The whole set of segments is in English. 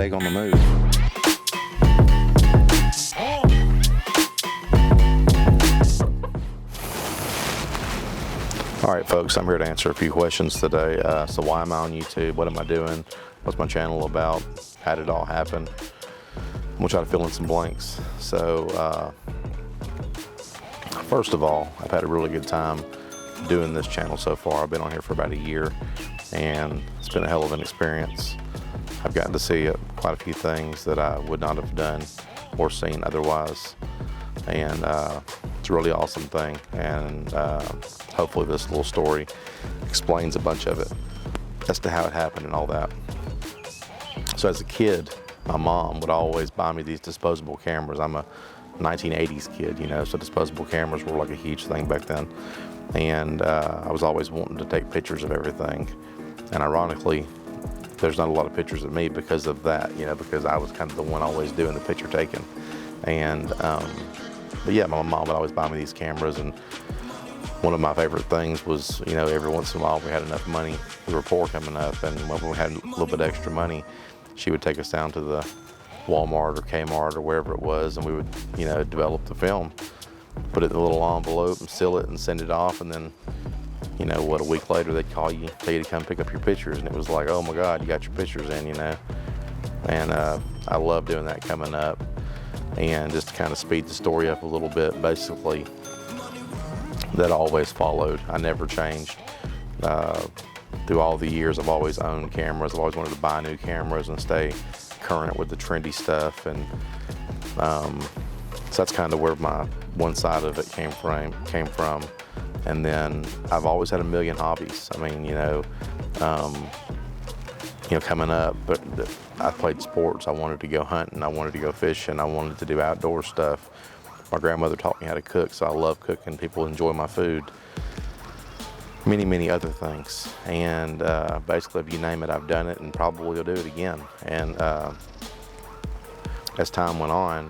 big on the move. All right, folks, I'm here to answer a few questions today. So why am I on YouTube? What am I doing? What's my channel about? How did it all happen? I'm gonna try to fill in some blanks. So first of all, I've had a really good time doing this channel so far. I've been on here for about a year, and it's been a hell of an experience. I've gotten to see quite a few things that I would not have done or seen otherwise, and it's a really awesome thing. And hopefully this little story explains a bunch of it as to how it happened and all that. So as a kid, my mom would always buy me these disposable cameras. I'm a 1980s kid, you know, so disposable cameras were like a huge thing back then. And I was always wanting to take pictures of everything. And ironically, there's not a lot of pictures of me because of that, you know, because I was kind of the one always doing the picture taking. And, but yeah, my mom would always buy me these cameras, and one of my favorite things was, you know, every once in a while we had enough money, we were poor coming up, and when we had a little bit extra money, she would take us down to the Walmart or Kmart or wherever it was, and we would, you know, develop the film, put it in a little envelope and seal it and send it off, and then, you know what, a week later they'd call you, tell you to come pick up your pictures, and it was like, oh my God, you got your pictures in, you know. And I love doing that coming up. And just to kind of speed the story up a little bit, basically, that always followed. I never changed. Through all the years, I've always owned cameras. I've always wanted to buy new cameras and stay current with the trendy stuff. And so that's kind of where my one side of it came from. And then I've always had a million hobbies. I mean, you know, coming up, but I played sports. I wanted to go hunting. I wanted to go fishing. I wanted to do outdoor stuff. My grandmother taught me how to cook, so I love cooking. People enjoy my food. Many, many other things. And basically, if you name it, I've done it, and probably will do it again. And as time went on,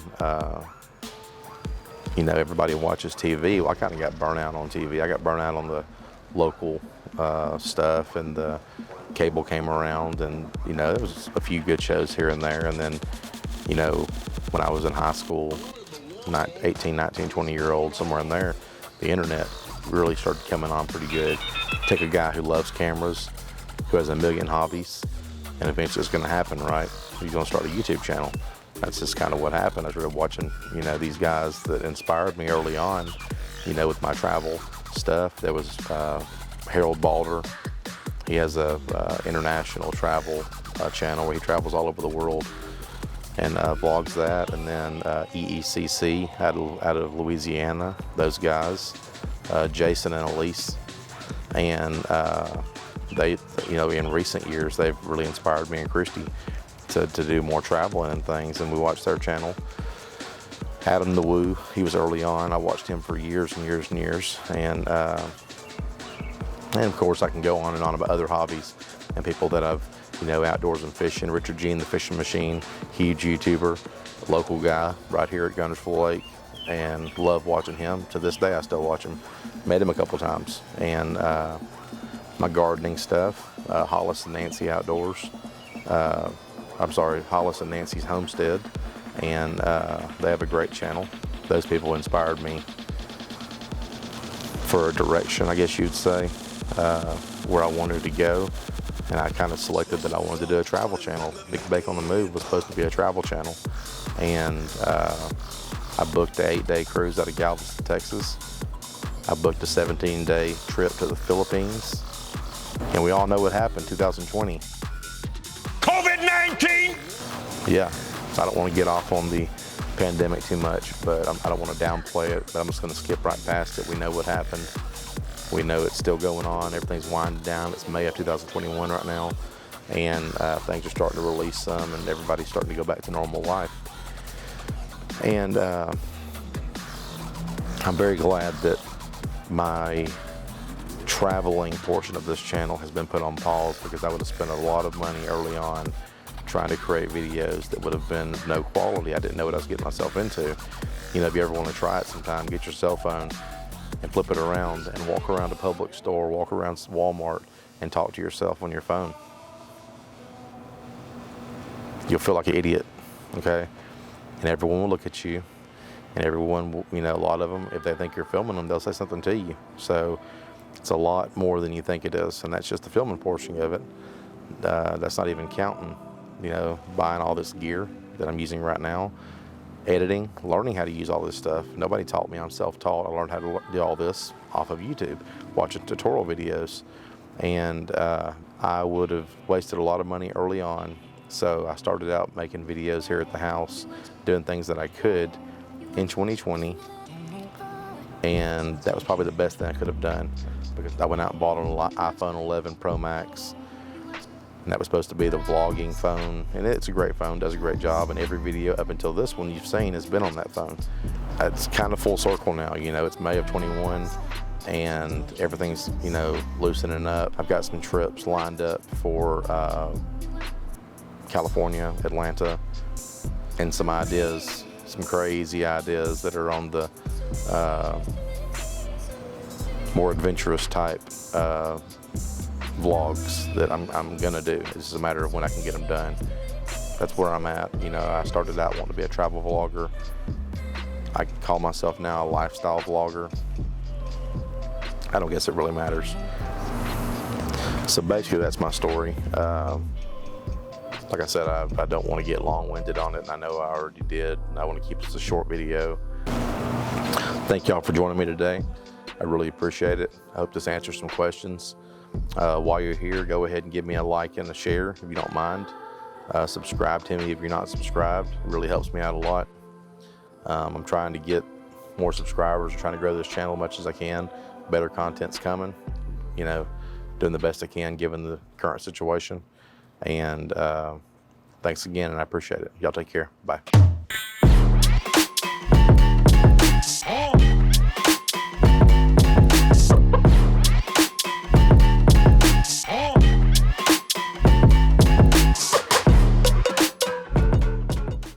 you know, everybody watches TV. Well, I kind of got burnt out on TV. I got burnt out on the local stuff, and the cable came around, and, you know, there was a few good shows here and there. And then, you know, when I was in high school, 18, 19, 20-year-old, somewhere in there, the internet really started coming on pretty good. Take a guy who loves cameras, who has a million hobbies, and eventually it's going to happen, right? He's going to start a YouTube channel. That's just kind of what happened. I started watching, you know, these guys that inspired me early on, you know, with my travel stuff. There was Harold Balder. He has a international travel channel where he travels all over the world and vlogs that. And then EECC out of Louisiana, those guys, Jason and Elise. And they, you know, in recent years, they've really inspired me and Christy to do more traveling and things, and we watched their channel. Adam the Woo, he was early on. I watched him for years and years and years. And of course, I can go on and on about other hobbies and people that I've, you know, outdoors and fishing. Richard Gene, the Fishing Machine, huge YouTuber, local guy right here at Guntersville Lake, and love watching him. To this day, I still watch him. Met him a couple times. And my gardening stuff, Hollis and Nancy Outdoors. Hollis and Nancy's Homestead, and they have a great channel. Those people inspired me for a direction, I guess you'd say, where I wanted to go, and I kind of selected that I wanted to do a travel channel. Big Bake on the Move was supposed to be a travel channel, and I booked an 8-day cruise out of Galveston, Texas. I booked a 17-day trip to the Philippines, and we all know what happened, 2020. COVID-19! Yeah, I don't want to get off on the pandemic too much, but I don't want to downplay it, but I'm just going to skip right past it. We know what happened. We know it's still going on. Everything's winding down. It's May of 2021 right now, and things are starting to release some, and everybody's starting to go back to normal life. And I'm very glad that my traveling portion of this channel has been put on pause, because I would have spent a lot of money early on trying to create videos that would have been no quality. I didn't know what I was getting myself into. You know, if you ever want to try it sometime, get your cell phone and flip it around and walk around a public store, walk around Walmart and talk to yourself on your phone. you'll feel like an idiot, okay? And everyone will look at you, and everyone will, a lot of them, if they think you're filming them, they'll say something to you. So it's a lot more than you think it is, and that's just the filming portion of it. That's not even counting, buying all this gear that I'm using right now, editing, learning how to use all this stuff. Nobody taught me. I'm self-taught. I learned how to do all this off of YouTube, watching tutorial videos, and I would have wasted a lot of money early on. So I started out making videos here at the house, doing things that I could in 2020, and that was probably the best thing I could have done, because I went out and bought an iPhone 11 Pro Max, and that was supposed to be the vlogging phone, and it's a great phone, does a great job, and every video up until this one you've seen has been on that phone. It's kind of full circle now, it's May of 21, and everything's, loosening up. I've got some trips lined up for California, Atlanta, and some ideas, some crazy ideas that are on the more adventurous type vlogs that I'm gonna do. It's just a matter of when I can get them done. That's where I'm at. I started out wanting to be a travel vlogger. I can call myself now a lifestyle vlogger. I don't guess it really matters. So basically that's my story. Like I said, I don't want to get long-winded on it, and I know I already did, and I want to keep this a short video. Thank y'all for joining me today. I really appreciate it. I hope this answers some questions. While you're here, go ahead and give me a like and a share if you don't mind. Subscribe to me if you're not subscribed. It really helps me out a lot. I'm trying to get more subscribers. I'm trying to grow this channel as much as I can. Better content's coming. Doing the best I can given the current situation. And thanks again, and I appreciate it. Y'all take care. Bye.